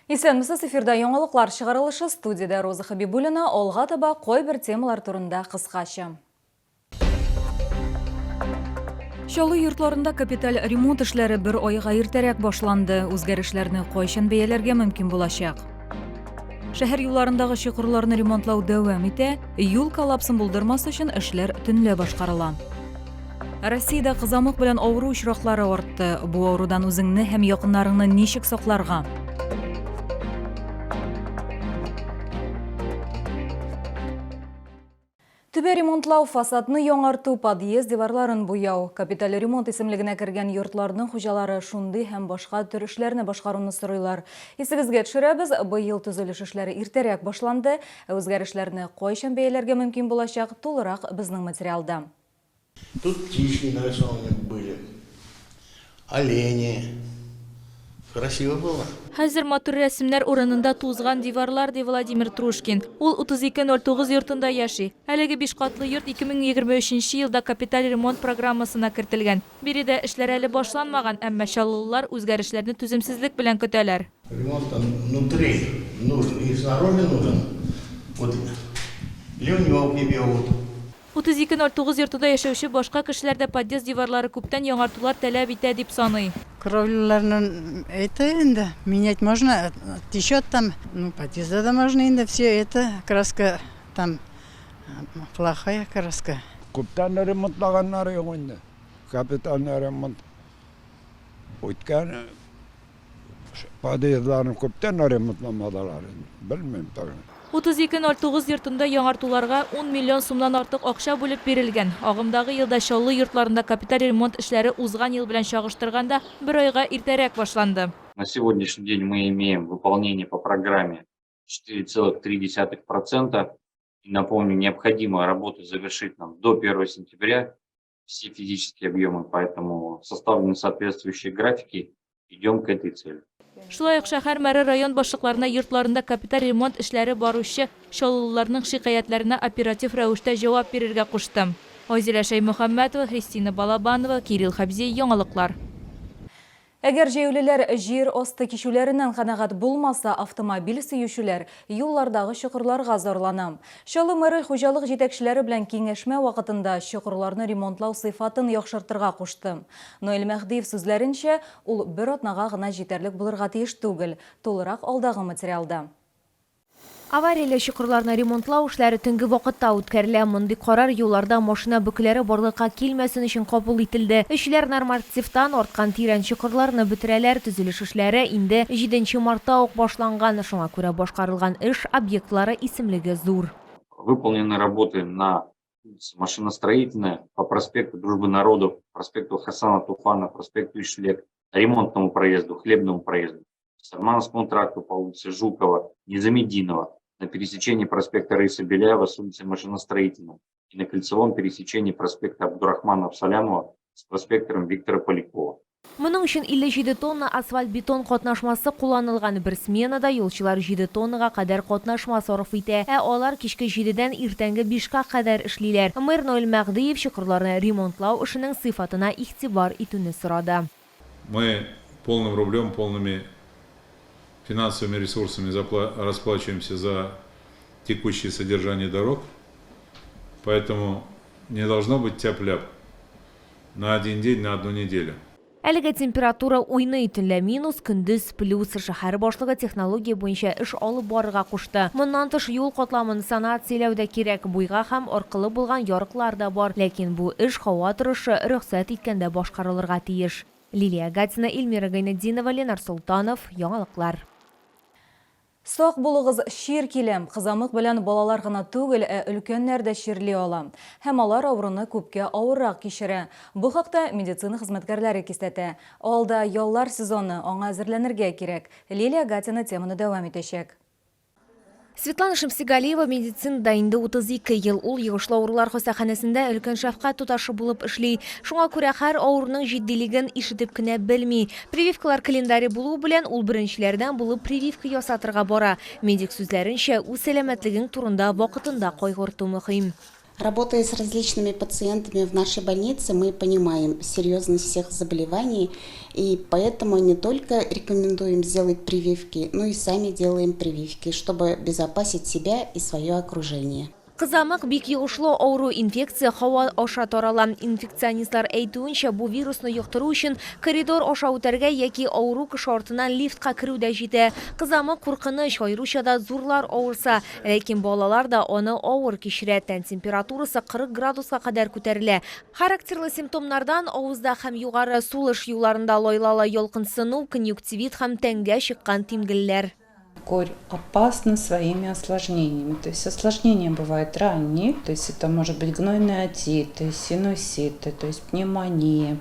Исәнмесез, эфирда яңалыклар чыгарылышы, студияда Роза Хабибуллина, алга таба кайбер темалар турында кыскача. Чаллы йортларында капиталь ремонт эшләре бер айга иртәрәк башланды. Үзгәрешләрне кайчан бәяләргә мөмкин булачак? Шәһәр юлларындагы чокырларны ремонтлау дәвам итә. Юл коллапсын булдырмас өчен эшләр төнлә башкарыла. Россиядә кызамык белән авыру очраклары артты. Бу авырудан үзеңне һәм якыннарыңны ничек сакларга? Төбә ремонтлау, фасадны яңарту, подъезд диварларын буяу. Капиталь ремонт исемлегенә кергән йортларның хуҗалары шундый һәм башка төр эшләрне башкаруны сорыйлар. Исегезгә төшерәбез, быел төзелеш эшләре иртәрәк башланды. Үзгәрешләрне кайчан бәяләргә мөмкин булачак, тулырак безнең материалда. Тут птички нарисованы были, олени. Красиво было. Хәзер матур рәсемнәр урынында тузган диварлар, ди Владимир Трушкин. Ул 3209 йортында яши. Әлеге 5 катлы йорт 2023 елда капиталь ремонт программасына кертелгән. Биредә эшләр әле башланмаган, әмма чаллылар үзгәрешләрне түземсезлек белән көтәләр. Ремонт внутри нужен и снаружи нужен. Вот ливневки бьют. 3209 йортында яшәүче башка кешеләр дә подъезд диварлары күптән яңартулар таләп итә дип саный. Кровляларны это инде менять можно, течет там, подъезда да можно инде все это краска там плохая краска. Күптән ремонтлаганнар юк инде. Капитальный ремонт. Үткән подъездларны күптән ремонтламадылар. Белмим тагын. 3209 йортында яңартуларга 10 миллион сумнан артык акча бүлеп бирелгән. Агымдагы елда Чаллы йортларында капиталь ремонт эшләре узган ел белән чагыштырганда бер айга иртәрәк башланды. На сегодняшний день мы имеем выполнение по программе 4,3%. И напомню, необходимо работу завершить нам до 1 сентября, все физические объемы, поэтому составлены соответствующие графики, идем к этой цели. Шулай ук шәһәр мәре район башлыкларына йортларында капиталь ремонт эшләре баручы чаллыларның шикаятләренә оператив рәвештә җавап бирергә кушты. Айзилә Шәймөхәммәтова, Христина Балабанова, Кирилл Хабзи, яңалыклар. Әгәр җәяүлеләр җир асты кичүләреннән канәгать булмаса, автомобиль сөючеләр юллардагы чокырларга зарлана. Чаллы мэры хуҗалык җитәкчеләре белән киңәшмә вакытында чокырларны ремонтлау сыйфатын яхшыртырга кушты. Ноэль Мәхдиев сүзләренчә, ул бер атнага гына җитәрлек булырга тиеш түгел. Тулырак алдагы материалда. Аварияле чокырларны ремонтлау эшләре төнге вакытта үткәрелә. Мондый карар юлларда машина бүкләре барлыкка килмәсен өчен кабул ителде. Эшләр нормативтан арткан тирән чокырларны бетерәләр. Төзелеш эшләре инде 7 мартта ук башланган. Шуңа күрә башкарылган эш объектлары исемлеге зур. Выполнены работы на машиностроительной, по проспекту Дружбы народов, проспекту Хасана Туфана, проспекту Ишлек, ремонтному проезду, хлебному проезду, Сармановскому тракту по улице Жукова, Низамеддинова, на пересечении проспекта Раисы Беляева с улицы Машиностроительной и на кольцевом пересечении проспекта Абдурахмана Абсалямова с проспектором Виктора Полякова. Моның өчен 57 тонна асфальт-бетон катнашмасы кулланылган. Бер сменада юлчылар 7 тоннага кадәр катнашма сарыф итә, алар кичке 7дән иртәнге 5ка кадәр эшлиләр. Мэр Ноэль Мәхдиев чокырларны ремонтлау эшенең сыйфатына игътибар итүне сорады. Мы полным рублем, полными финансовыми ресурсами расплачиваемся за текущее содержание дорог, поэтому не должно быть тяп-ляп на один день, на одну неделю. Әлеге температура уйный төнлә минус, көндез плюс. Шәһәр башлыгы технология буенча эш алып барырга кушты. Моннан тыш юл катламын санацияләүдә кирәк, буйга һәм аркылы булган ярыклар да бар, ләкин бу эш һава торышы рөхсәт иткәндә башкарылырга тиеш. Лилия Гатина, Эльмира Гайнетдинова, Ленар Султанов, яңалыклар. Сак булыгыз, шир килем. Кызамык белән балалар гына түгел, өлкәннәр дә ширли ала. Һәм алар авыруны күпкә авыррак кичерә. Бу хакта медицина хезмәткәрләре кистәтә. Алда яллар сезоны, аңа әзерләнергә кирәк. Лилия Гатина теманы дәвам итәчәк. Светлана Шамсигалиева медицинада инде 32 ел. Ул йогышлы авырулар хастаханәсендә өлкән шәфкать туташы булып эшли. Шуңа күрә һәр авыруның җитдилеген ишетеп кенә белми. Прививкалар календаре булу белән ул беренчеләрдән булып прививка ясатырга бара. Медик сүзләренчә, үз сәламәтлеген турында вакытында кайгырту мөһим. Работая с различными пациентами в нашей больнице, мы понимаем серьезность всех заболеваний, и поэтому не только рекомендуем сделать прививки, но и сами делаем прививки, чтобы обезопасить себя и свое окружение. Кызамык бик югышлы ауру инфекция хава аша тарала. Инфекционистлар әйтүенчә, бу вирусны юктыру өчен коридор аша үтәргә яки ауру кеше артыннан лифтка керү дә җитә. Кызамык куркыныч, аеруча да зурлар авырса, ләкин балалар да аны авыр кичерә. Тән температурасы 40 градуска кадәр күтәрелә. Характерлы симптомнардан авызда һәм югары сулыш юлларында лайлала ялкынсыну, конъюнктивит һәм тәнгә чыккан тимгелләр. Корь опасна своими осложнениями. То есть осложнения бывают ранние, то есть это может быть гнойные отиты, синуситы, то есть пневмония.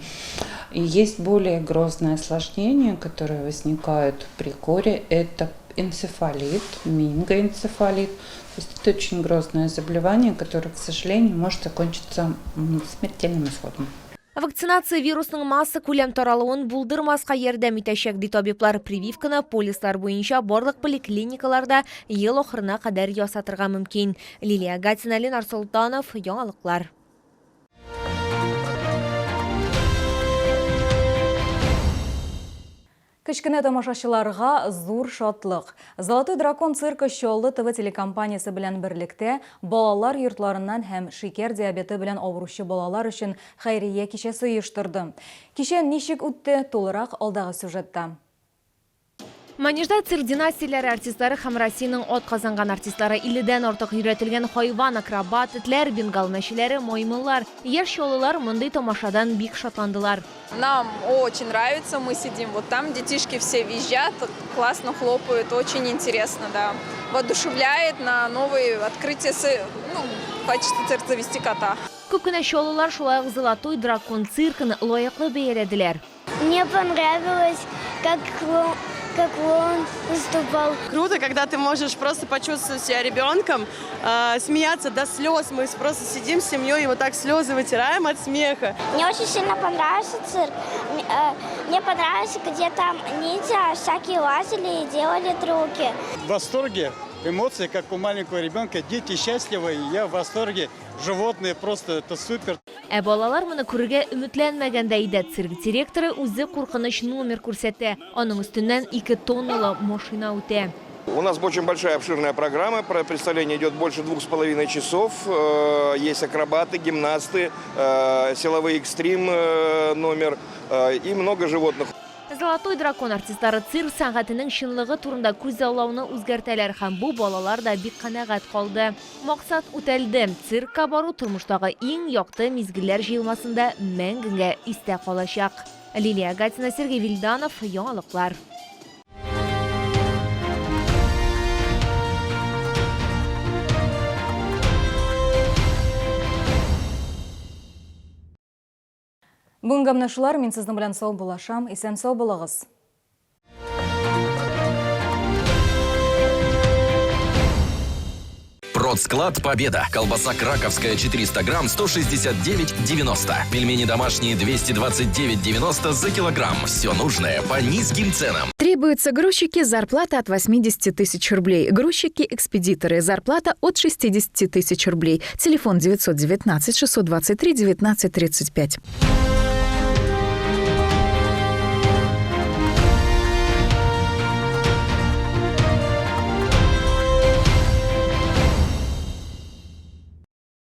И есть более грозные осложнения, которые возникают при коре. Это энцефалит, менингоэнцефалит. То есть это очень грозное заболевание, которое, к сожалению, может закончиться смертельным исходом. Вакцинация вирусның масса күләм таралуын булдырмаска ярдәм итәчәк ди табиблар. Прививканы полислар буенча барлык поликлиникаларда ел ахырына кадәр ясатырга мөмкин. Лилия Гатина, Ленар Солтанов, яңалыклар. Кечкенә тамашачыларга зур шатлык. Золотой дракон циркы Чаллы ТВ телекомпаниясе белән берлектә балалар йортларыннан һәм шикәр диабеты белән авыручы балалар өчен хәйрия кичәсе оештырды. Кичә ничек үтте, тулырак алдагы сюжетта. Манежда цирк династияләре артистлары һәм Россиянең ат казанган артистлары 50-дән артык өйрәтелгән хайван, акробат, этләр, бенгал мәчеләре, маймыллар. Яшь чаллылар мондый тамашадан бик шатландылар. Нам очень нравится, мы сидим вот там, детишки все визжат, классно хлопают, очень интересно, да. Воодушевляет на новые открытия, хочется цирк завести кота. Күп кенә чаллылар шулай ук Золотой дракон циркын лаеклы бәяләделәр. Мне понравилось, как он выступал. Круто, когда ты можешь просто почувствовать себя ребенком, смеяться до слез. Мы просто сидим с семьей и вот так слезы вытираем от смеха. Мне очень сильно понравился цирк. Мне понравилось, где там ниндзя всякие лазили и делали трюки. В восторге, эмоции, как у маленького ребенка. Дети счастливы, я в восторге. Животные просто, это супер. Балалар моны күрергә өметләнмәгәндә иде. Цирк директоры үзе куркыныч номер күрсәтә. Аның өстеннән 2 тонналы машина үтә. У нас очень большая обширная программа. Представление идет больше 2,5 часов. Есть акробаты, гимнасты, силовой экстрим номер и много животных. Золотой дракон артистлары цирк сәнгатенең чынлыгы турында күз аллауны үзгәртәләр һәм бу балалар да бик канәгать калды. Максат үтәлде. Циркка бару тормыштагы иң якты мизгелләр җыелмасында мәңгегә истә калачак. Лилия Гатина, Сергей Вильданов, яңалыклар. Бүгінгі амнашылар, мен сіздің білән сау болашам, исән сау болағыз. Продсклад «Победа». Колбаса краковская 400 грамм 169,90. Пельмени домашние 229,90 за килограмм. Все нужное по низким ценам. Требуются грузчики, зарплата от 80 тысяч рублей. Грузчики-экспедиторы, зарплата от 60 тысяч рублей. Телефон 919 623 19 35.